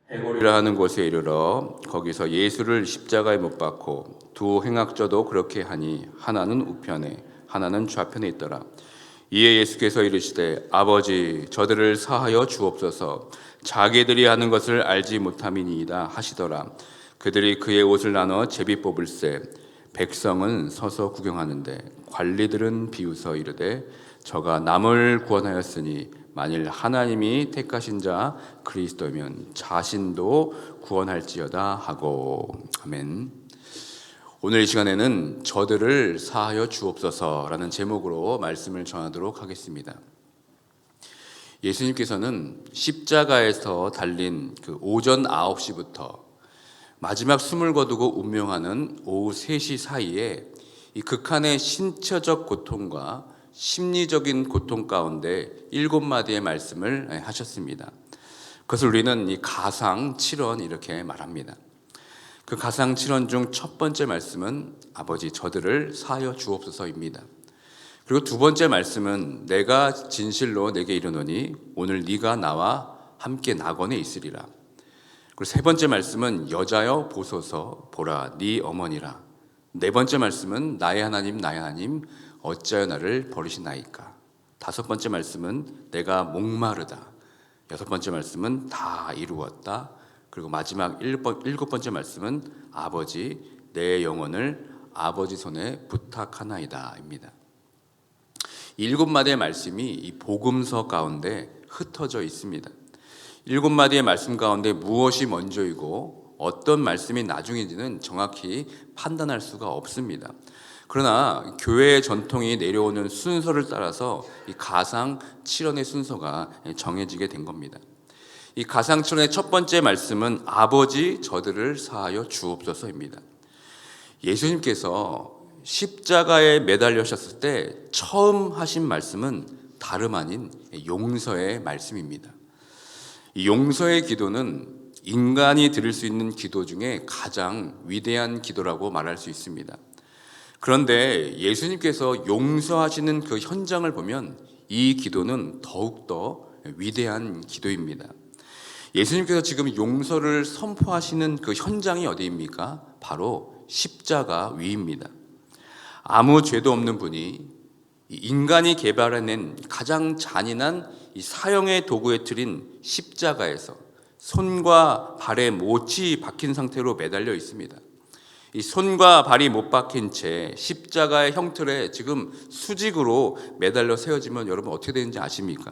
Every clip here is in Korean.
해골이라 하는 곳에 이르러 거기서 예수를 십자가에 못 박고 두 행악자도 그렇게 하니 하나는 우편에 하나는 좌편에 있더라. 이에 예수께서 이르시되 아버지 저들을 사하여 주옵소서 자기들이 하는 것을 알지 못함이니이다 하시더라. 그들이 그의 옷을 나눠 제비 뽑을새 백성은 서서 구경하는데 관리들은 비웃어 이르되 저가 남을 구원하였으니 만일 하나님이 택하신 자 그리스도면 자신도 구원할지어다 하고. 아멘. 오늘 이 시간에는 저들을 사하여 주옵소서라는 제목으로 말씀을 전하도록 하겠습니다. 예수님께서는 십자가에서 달린 그 오전 9시부터 마지막 숨을 거두고 운명하는 오후 3시 사이에 이 극한의 신체적 고통과 심리적인 고통 가운데 7마디의 말씀을 하셨습니다. 그것을 우리는 이 가상 7원 이렇게 말합니다. 그 가상 7원 중 첫 번째 말씀은 아버지 저들을 사하여 주옵소서입니다. 그리고 두 번째 말씀은 내가 진실로 내게 이르노니 오늘 네가 나와 함께 낙원에 있으리라. 그리고 세 번째 말씀은 여자여 보소서 보라 네 어머니라. 네 번째 말씀은 나의 하나님 어찌하여 나를 버리시나이까. 다섯 번째 말씀은 내가 목마르다. 여섯 번째 말씀은 다 이루었다. 그리고 마지막 일곱 번째 말씀은 아버지 내 영혼을 아버지 손에 부탁하나이다입니다. 7마디의 말씀이 이 복음서 가운데 흩어져 있습니다. 7마디의 말씀 가운데 무엇이 먼저이고 어떤 말씀이 나중인지는 정확히 판단할 수가 없습니다. 그러나 교회의 전통이 내려오는 순서를 따라서 이 가상 7원의 순서가 정해지게 된 겁니다. 이 가상 7원의 첫 번째 말씀은 아버지 저들을 사하여 주옵소서입니다. 예수님께서 십자가에 매달리셨을 때 처음 하신 말씀은 다름 아닌 용서의 말씀입니다. 이 용서의 기도는 인간이 드릴 수 있는 기도 중에 가장 위대한 기도라고 말할 수 있습니다. 그런데 예수님께서 용서하시는 그 현장을 보면 이 기도는 더욱더 위대한 기도입니다. 예수님께서 지금 용서를 선포하시는 그 현장이 어디입니까? 바로 십자가 위입니다. 아무 죄도 없는 분이 인간이 개발해낸 가장 잔인한 이 사형의 도구에 틀인 십자가에서 손과 발에 못이 박힌 상태로 매달려 있습니다. 이 손과 발이 못 박힌 채 십자가의 형틀에 지금 수직으로 매달려 세워지면 여러분 어떻게 되는지 아십니까?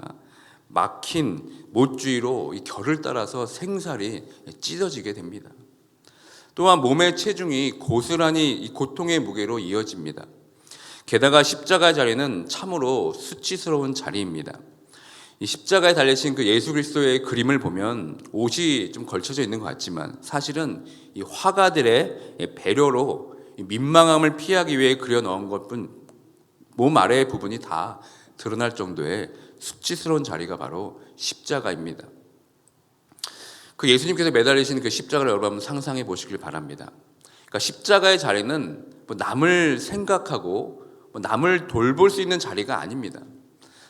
막힌 못주위로 이 결을 따라서 생살이 찢어지게 됩니다. 또한 몸의 체중이 고스란히 이 고통의 무게로 이어집니다. 게다가 십자가의 자리는 참으로 수치스러운 자리입니다. 이 십자가에 달리신 그 예수 그리스도의 그림을 보면 옷이 좀 걸쳐져 있는 것 같지만 사실은 이 화가들의 배려로 민망함을 피하기 위해 그려 넣은 것뿐 몸 아래의 부분이 다 드러날 정도의 수치스러운 자리가 바로 십자가입니다. 그 예수님께서 매달리신 그 십자가를 여러분 한번 상상해 보시길 바랍니다. 그러니까 십자가의 자리는 뭐 남을 생각하고 뭐 남을 돌볼 수 있는 자리가 아닙니다.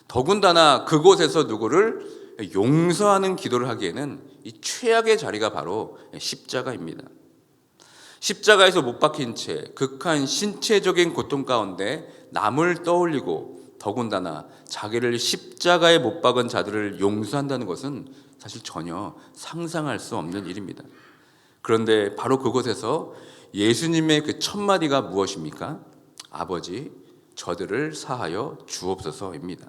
더군다나 그곳에서 누구를 용서하는 기도를 하기에는 이 최악의 자리가 바로 십자가입니다. 십자가에서 못 박힌 채 극한 신체적인 고통 가운데 남을 떠올리고 더군다나 자기를 십자가에 못 박은 자들을 용서한다는 것은 사실 전혀 상상할 수 없는 일입니다. 그런데 바로 그곳에서 예수님의 그 첫 마디가 무엇입니까? 아버지 저들을 사하여 주옵소서입니다.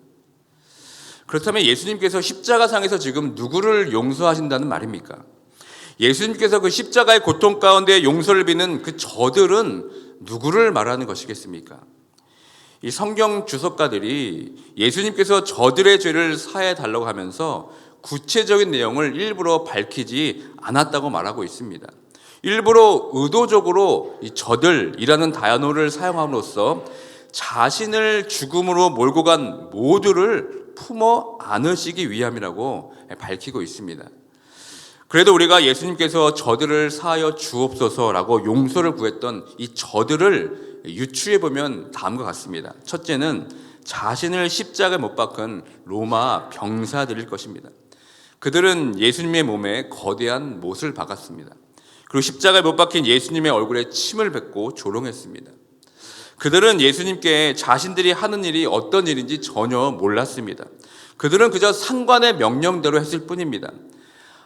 그렇다면 예수님께서 십자가상에서 지금 누구를 용서하신다는 말입니까? 예수님께서 그 십자가의 고통 가운데 용서를 비는 그 저들은 누구를 말하는 것이겠습니까? 이 성경 주석가들이 예수님께서 저들의 죄를 사해 달라고 하면서 구체적인 내용을 일부러 밝히지 않았다고 말하고 있습니다. 일부러 의도적으로 이 저들이라는 단어를 사용함으로써 자신을 죽음으로 몰고 간 모두를 품어 안으시기 위함이라고 밝히고 있습니다. 그래도 우리가 예수님께서 저들을 사하여 주옵소서라고 용서를 구했던 이 저들을 유추해 보면 다음과 같습니다. 첫째는 자신을 십자가에 못 박은 로마 병사들일 것입니다. 그들은 예수님의 몸에 거대한 못을 박았습니다. 그리고 십자가에 못 박힌 예수님의 얼굴에 침을 뱉고 조롱했습니다. 그들은 예수님께 자신들이 하는 일이 어떤 일인지 전혀 몰랐습니다. 그들은 그저 상관의 명령대로 했을 뿐입니다.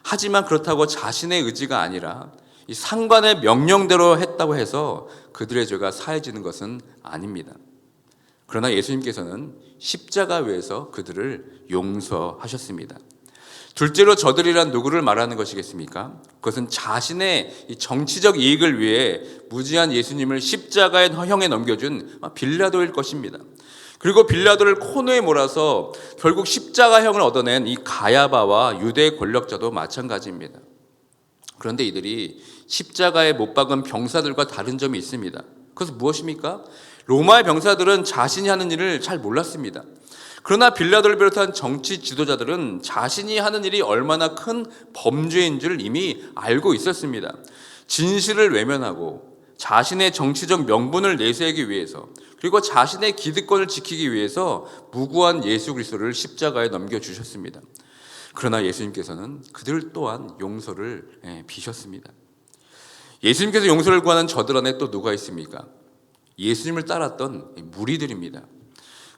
하지만 그렇다고 자신의 의지가 아니라 이 상관의 명령대로 했다고 해서 그들의 죄가 사해지는 것은 아닙니다. 그러나 예수님께서는 십자가 위에서 그들을 용서하셨습니다. 둘째로 저들이란 누구를 말하는 것이겠습니까? 그것은 자신의 정치적 이익을 위해 무지한 예수님을 십자가의 형에 넘겨준 빌라도일 것입니다. 그리고 빌라도를 코너에 몰아서 결국 십자가형을 얻어낸 이 가야바와 유대 권력자도 마찬가지입니다. 그런데 이들이 십자가에 못 박은 병사들과 다른 점이 있습니다. 그것은 무엇입니까? 로마의 병사들은 자신이 하는 일을 잘 몰랐습니다. 그러나 빌라도를 비롯한 정치 지도자들은 자신이 하는 일이 얼마나 큰 범죄인 줄 이미 알고 있었습니다. 진실을 외면하고 자신의 정치적 명분을 내세우기 위해서, 그리고 자신의 기득권을 지키기 위해서 무고한 예수 그리스도를 십자가에 넘겨주셨습니다. 그러나 예수님께서는 그들 또한 용서를 비셨습니다. 예수님께서 용서를 구하는 저들 안에 또 누가 있습니까? 예수님을 따랐던 무리들입니다.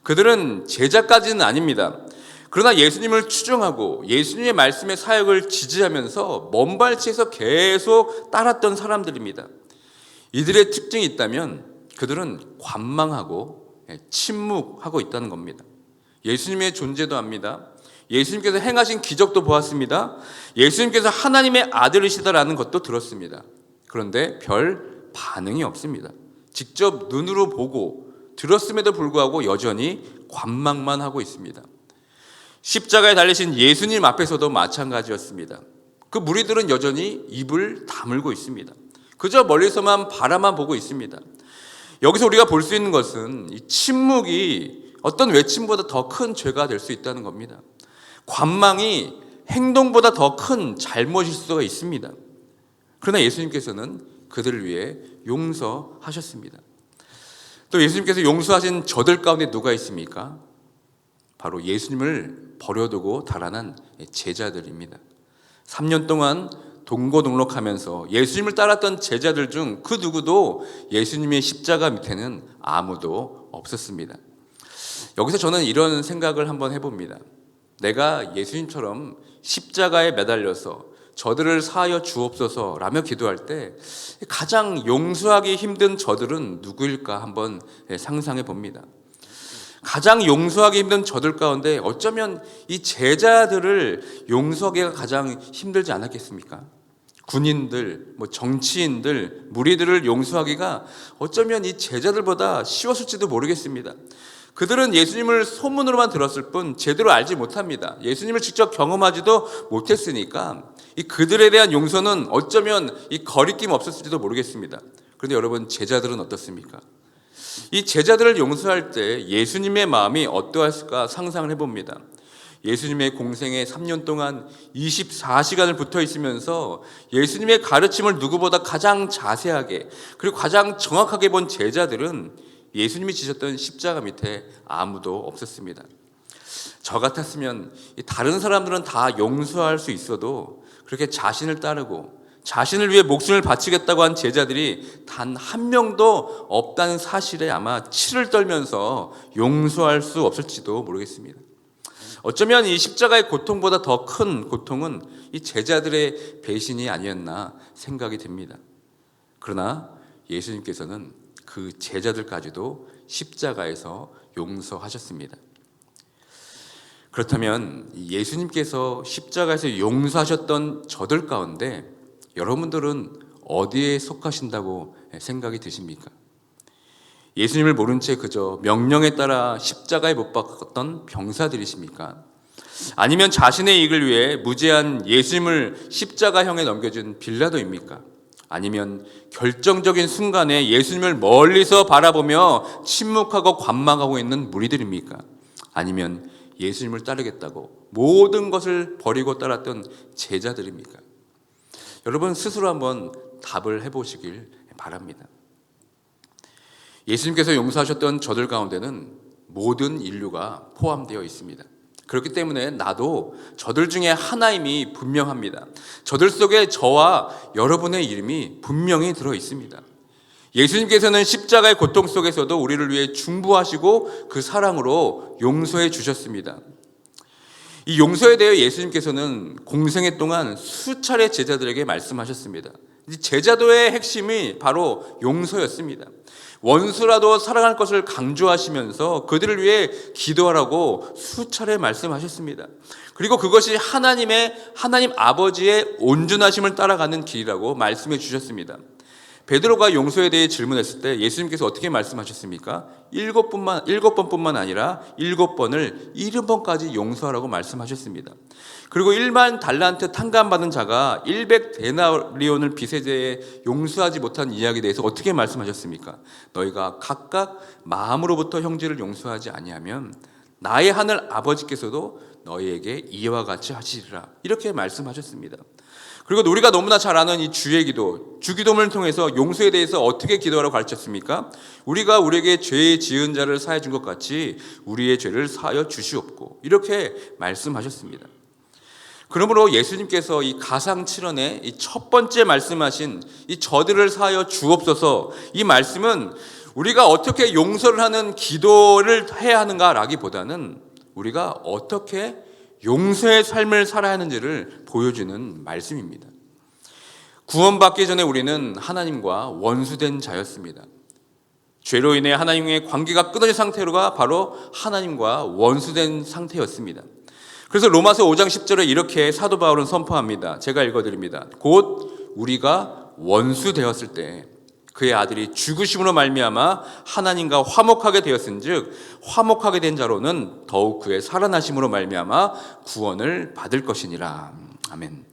그들은 제자까지는 아닙니다. 그러나 예수님을 추종하고 예수님의 말씀의 사역을 지지하면서 먼발치에서 계속 따랐던 사람들입니다. 이들의 특징이 있다면 그들은 관망하고 침묵하고 있다는 겁니다. 예수님의 존재도 압니다. 예수님께서 행하신 기적도 보았습니다. 예수님께서 하나님의 아들이시다라는 것도 들었습니다. 그런데 별 반응이 없습니다. 직접 눈으로 보고 들었음에도 불구하고 여전히 관망만 하고 있습니다. 십자가에 달리신 예수님 앞에서도 마찬가지였습니다. 그 무리들은 여전히 입을 다물고 있습니다. 그저 멀리서만 바라만 보고 있습니다. 여기서 우리가 볼 수 있는 것은 이 침묵이 어떤 외침보다 더 큰 죄가 될 수 있다는 겁니다. 관망이 행동보다 더 큰 잘못일 수가 있습니다. 그러나 예수님께서는 그들을 위해 용서하셨습니다. 또 예수님께서 용서하신 저들 가운데 누가 있습니까? 바로 예수님을 버려두고 달아난 제자들입니다. 3년 동안 동고동락하면서 예수님을 따랐던 제자들 중 그 누구도 예수님의 십자가 밑에는 아무도 없었습니다. 여기서 저는 이런 생각을 한번 해봅니다. 내가 예수님처럼 십자가에 매달려서 저들을 사하여 주옵소서 라며 기도할 때 가장 용서하기 힘든 저들은 누구일까 한번 상상해 봅니다. 가장 용서하기 힘든 저들 가운데 어쩌면 이 제자들을 용서하기가 가장 힘들지 않았겠습니까? 군인들, 정치인들, 무리들을 용서하기가 어쩌면 이 제자들보다 쉬웠을지도 모르겠습니다. 그들은 예수님을 소문으로만 들었을 뿐 제대로 알지 못합니다. 예수님을 직접 경험하지도 못했으니까 이 그들에 대한 용서는 어쩌면 이 거리낌 없었을지도 모르겠습니다. 그런데 여러분, 제자들은 어떻습니까? 이 제자들을 용서할 때 예수님의 마음이 어떠했을까 상상을 해봅니다. 예수님의 공생에 3년 동안 24시간을 붙어 있으면서 예수님의 가르침을 누구보다 가장 자세하게 그리고 가장 정확하게 본 제자들은 예수님이 지셨던 십자가 밑에 아무도 없었습니다. 저 같았으면 다른 사람들은 다 용서할 수 있어도 그렇게 자신을 따르고 자신을 위해 목숨을 바치겠다고 한 제자들이 단 한 명도 없다는 사실에 아마 치를 떨면서 용서할 수 없을지도 모르겠습니다. 어쩌면 이 십자가의 고통보다 더 큰 고통은 이 제자들의 배신이 아니었나 생각이 듭니다. 그러나 예수님께서는 그 제자들까지도 십자가에서 용서하셨습니다. 그렇다면 예수님께서 십자가에서 용서하셨던 저들 가운데 여러분들은 어디에 속하신다고 생각이 드십니까? 예수님을 모른 채 그저 명령에 따라 십자가에 못 박았던 병사들이십니까? 아니면 자신의 이익을 위해 무죄한 예수님을 십자가형에 넘겨준 빌라도입니까? 아니면 결정적인 순간에 예수님을 멀리서 바라보며 침묵하고 관망하고 있는 무리들입니까? 아니면 예수님을 따르겠다고 모든 것을 버리고 따랐던 제자들입니까? 여러분 스스로 한번 답을 해보시길 바랍니다. 예수님께서 용서하셨던 저들 가운데는 모든 인류가 포함되어 있습니다. 그렇기 때문에 나도 저들 중에 하나임이 분명합니다. 저들 속에 저와 여러분의 이름이 분명히 들어 있습니다. 예수님께서는 십자가의 고통 속에서도 우리를 위해 중보하시고 그 사랑으로 용서해 주셨습니다. 이 용서에 대해 예수님께서는 공생애 동안 수차례 제자들에게 말씀하셨습니다. 제자도의 핵심이 바로 용서였습니다. 원수라도 사랑할 것을 강조하시면서 그들을 위해 기도하라고 수차례 말씀하셨습니다. 그리고 그것이 하나님 아버지의 온전하심을 따라가는 길이라고 말씀해 주셨습니다. 베드로가 용서에 대해 질문했을 때 예수님께서 어떻게 말씀하셨습니까? 7번뿐만 아니라 7번을 70번까지 용서하라고 말씀하셨습니다. 그리고 1만 달란트 탕감받은 자가 100데나리온을 빚에 용서하지 못한 이야기에 대해서 어떻게 말씀하셨습니까? 너희가 각각 마음으로부터 형제를 용서하지 아니하면 나의 하늘 아버지께서도 너희에게 이와 같이 하시리라, 이렇게 말씀하셨습니다. 그리고 우리가 너무나 잘 아는 이 주의 기도, 주기도문을 통해서 용서에 대해서 어떻게 기도하라고 가르쳤습니까? 우리가 우리에게 죄 지은 자를 사해 준 것 같이 우리의 죄를 사하여 주시옵고, 이렇게 말씀하셨습니다. 그러므로 예수님께서 이 가상칠언의 이 첫 번째 말씀하신 이 저들을 사하여 주옵소서, 이 말씀은 우리가 어떻게 용서를 하는 기도를 해야 하는가라기보다는 우리가 어떻게 용서의 삶을 살아야 하는지를 보여주는 말씀입니다. 구원받기 전에 우리는 하나님과 원수된 자였습니다. 죄로 인해 하나님의 관계가 끊어진 상태가 바로 하나님과 원수된 상태였습니다. 그래서 로마서 5장 10절에 이렇게 사도 바울은 선포합니다. 제가 읽어드립니다. 곧 우리가 원수 되었을 때 그의 아들이 죽으심으로 말미암아 하나님과 화목하게 되었은즉 화목하게 된 자로는 더욱 그의 살아나심으로 말미암아 구원을 받을 것이니라. 아멘.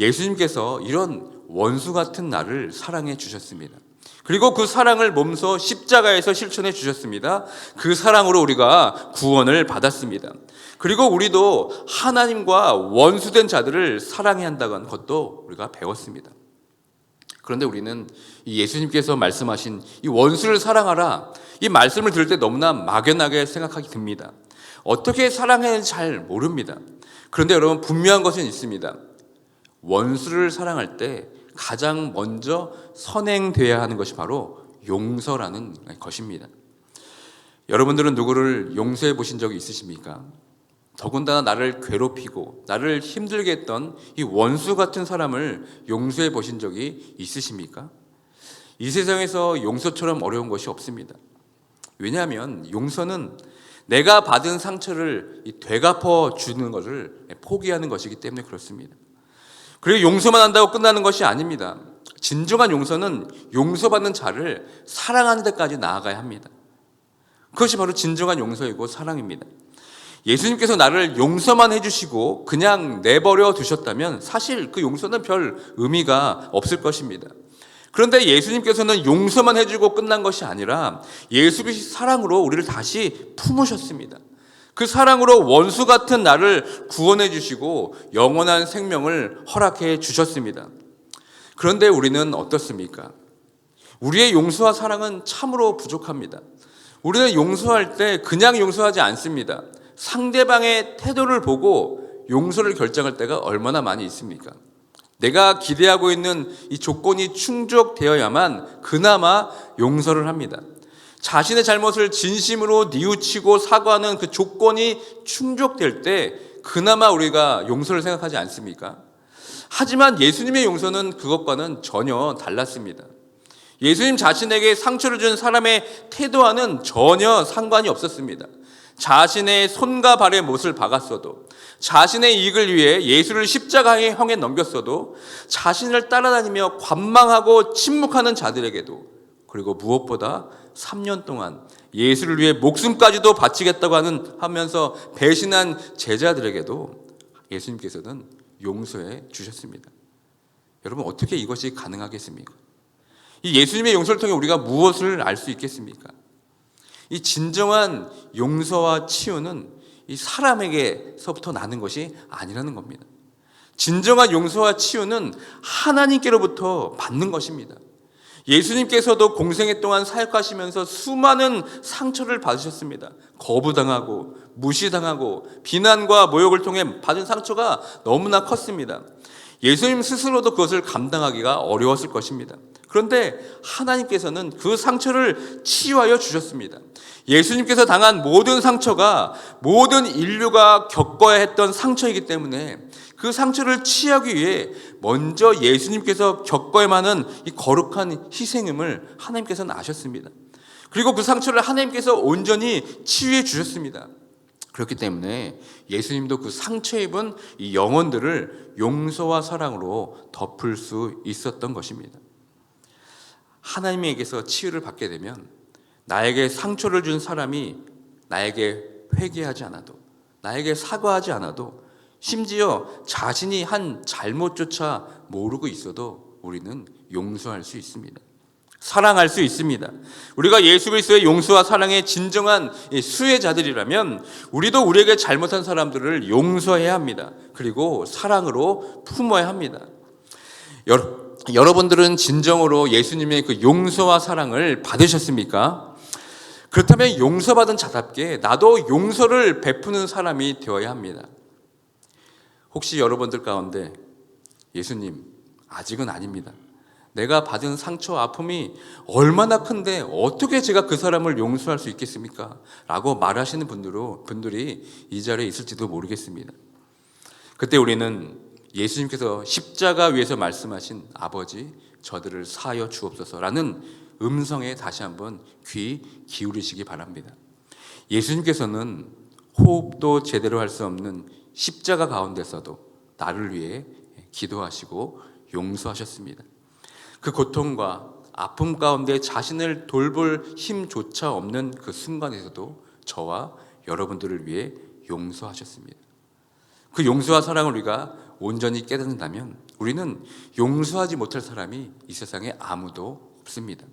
예수님께서 이런 원수 같은 나를 사랑해 주셨습니다. 그리고 그 사랑을 몸소 십자가에서 실천해 주셨습니다. 그 사랑으로 우리가 구원을 받았습니다. 그리고 우리도 하나님과 원수된 자들을 사랑해야 한다는 것도 우리가 배웠습니다. 그런데 우리는 이 예수님께서 말씀하신 이 원수를 사랑하라, 이 말씀을 들을 때 너무나 막연하게 생각하게 됩니다. 어떻게 사랑해야 하는지 잘 모릅니다. 그런데 여러분, 분명한 것은 있습니다. 원수를 사랑할 때 가장 먼저 선행되어야 하는 것이 바로 용서라는 것입니다. 여러분들은 누구를 용서해 보신 적이 있으십니까? 더군다나 나를 괴롭히고 나를 힘들게 했던 이 원수 같은 사람을 용서해 보신 적이 있으십니까? 이 세상에서 용서처럼 어려운 것이 없습니다. 왜냐하면 용서는 내가 받은 상처를 되갚아 주는 것을 포기하는 것이기 때문에 그렇습니다. 그리고 용서만 한다고 끝나는 것이 아닙니다. 진정한 용서는 용서받는 자를 사랑하는 데까지 나아가야 합니다. 그것이 바로 진정한 용서이고 사랑입니다. 예수님께서 나를 용서만 해주시고 그냥 내버려 두셨다면 사실 그 용서는 별 의미가 없을 것입니다. 그런데 예수님께서는 용서만 해주고 끝난 것이 아니라 예수 그리스도의 사랑으로 우리를 다시 품으셨습니다. 그 사랑으로 원수 같은 나를 구원해 주시고 영원한 생명을 허락해 주셨습니다. 그런데 우리는 어떻습니까? 우리의 용서와 사랑은 참으로 부족합니다. 우리는 용서할 때 그냥 용서하지 않습니다. 상대방의 태도를 보고 용서를 결정할 때가 얼마나 많이 있습니까? 내가 기대하고 있는 이 조건이 충족되어야만 그나마 용서를 합니다. 자신의 잘못을 진심으로 뉘우치고 사과하는 그 조건이 충족될 때 그나마 우리가 용서를 생각하지 않습니까? 하지만 예수님의 용서는 그것과는 전혀 달랐습니다. 예수님 자신에게 상처를 준 사람의 태도와는 전혀 상관이 없었습니다. 자신의 손과 발에 못을 박았어도, 자신의 이익을 위해 예수를 십자가의 형에 넘겼어도, 자신을 따라다니며 관망하고 침묵하는 자들에게도, 그리고 무엇보다 3년 동안 예수를 위해 목숨까지도 바치겠다고 하면서 배신한 제자들에게도 예수님께서는 용서해 주셨습니다. 여러분, 어떻게 이것이 가능하겠습니까? 이 예수님의 용서를 통해 우리가 무엇을 알 수 있겠습니까? 이 진정한 용서와 치유는 이 사람에게서부터 나는 것이 아니라는 겁니다. 진정한 용서와 치유는 하나님께로부터 받는 것입니다. 예수님께서도 공생애 동안 사역하시면서 수많은 상처를 받으셨습니다. 거부당하고 무시당하고 비난과 모욕을 통해 받은 상처가 너무나 컸습니다. 예수님 스스로도 그것을 감당하기가 어려웠을 것입니다. 그런데 하나님께서는 그 상처를 치유하여 주셨습니다. 예수님께서 당한 모든 상처가 모든 인류가 겪어야 했던 상처이기 때문에 그 상처를 치유하기 위해 먼저 예수님께서 겪어야만 하는 이 거룩한 희생임을 하나님께서는 아셨습니다. 그리고 그 상처를 하나님께서 온전히 치유해 주셨습니다. 그렇기 때문에 예수님도 그 상처 입은 이 영혼들을 용서와 사랑으로 덮을 수 있었던 것입니다. 하나님에게서 치유를 받게 되면 나에게 상처를 준 사람이 나에게 회개하지 않아도, 나에게 사과하지 않아도, 심지어 자신이 한 잘못조차 모르고 있어도 우리는 용서할 수 있습니다. 사랑할 수 있습니다. 우리가 예수 그리스도의 용서와 사랑의 진정한 수혜자들이라면 우리도 우리에게 잘못한 사람들을 용서해야 합니다. 그리고 사랑으로 품어야 합니다. 여러분들은 진정으로 예수님의 그 용서와 사랑을 받으셨습니까? 그렇다면 용서받은 자답게 나도 용서를 베푸는 사람이 되어야 합니다. 혹시 여러분들 가운데 예수님, 아직은 아닙니다. 내가 받은 상처, 아픔이 얼마나 큰데 어떻게 제가 그 사람을 용서할 수 있겠습니까? 라고 말하시는 분들이 이 자리에 있을지도 모르겠습니다. 그때 우리는 예수님께서 십자가 위에서 말씀하신 아버지, 저들을 사하여 주옵소서라는 음성에 다시 한번 귀 기울이시기 바랍니다. 예수님께서는 호흡도 제대로 할 수 없는 십자가 가운데서도 나를 위해 기도하시고 용서하셨습니다. 그 고통과 아픔 가운데 자신을 돌볼 힘조차 없는 그 순간에서도 저와 여러분들을 위해 용서하셨습니다. 그 용서와 사랑을 우리가 온전히 깨닫는다면 우리는 용서하지 못할 사람이 이 세상에 아무도 없습니다.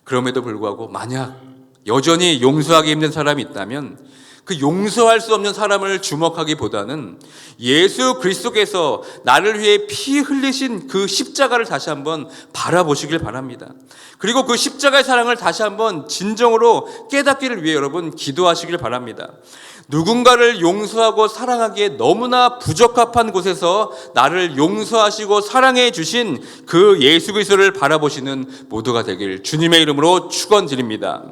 그럼에도 불구하고 만약 여전히 용서하기 힘든 사람이 있다면 그 용서할 수 없는 사람을 주목하기보다는 예수 그리스도께서 나를 위해 피 흘리신 그 십자가를 다시 한번 바라보시길 바랍니다. 그리고 그 십자가의 사랑을 다시 한번 진정으로 깨닫기를 위해 여러분 기도하시길 바랍니다. 누군가를 용서하고 사랑하기에 너무나 부적합한 곳에서 나를 용서하시고 사랑해 주신 그 예수 그리스도를 바라보시는 모두가 되길 주님의 이름으로 축원드립니다.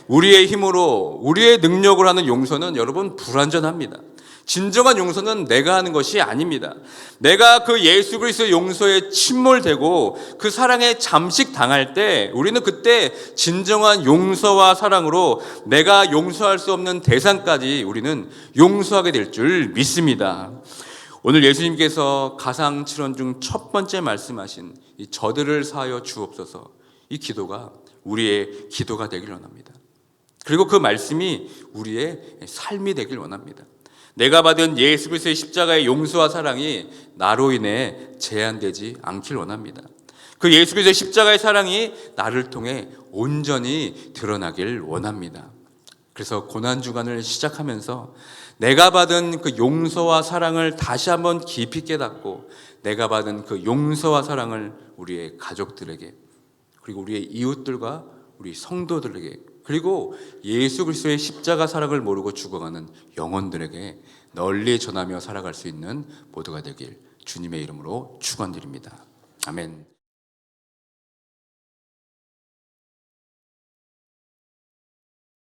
우리의 힘으로 우리의 능력으로 하는 용서는 여러분 불완전합니다. 진정한 용서는 내가 하는 것이 아닙니다. 내가 그 예수 그리스도 용서에 침몰되고 그 사랑에 잠식당할 때 우리는 그때 진정한 용서와 사랑으로 내가 용서할 수 없는 대상까지 우리는 용서하게 될 줄 믿습니다. 오늘 예수님께서 가상칠언 중 첫 번째 말씀하신 이 저들을 사하여 주옵소서, 이 기도가 우리의 기도가 되길 원합니다. 그리고 그 말씀이 우리의 삶이 되길 원합니다. 내가 받은 예수 그리스도의 십자가의 용서와 사랑이 나로 인해 제한되지 않길 원합니다. 그 예수 그리스도의 십자가의 사랑이 나를 통해 온전히 드러나길 원합니다. 그래서 고난주간을 시작하면서 내가 받은 그 용서와 사랑을 다시 한번 깊이 깨닫고 내가 받은 그 용서와 사랑을 우리의 가족들에게, 그리고 우리의 이웃들과 우리 성도들에게, 그리고 예수 그리스도의 십자가 사랑을 모르고 죽어가는 영혼들에게 널리 전하며 살아갈 수 있는 모두가 되길 주님의 이름으로 축원드립니다. 아멘.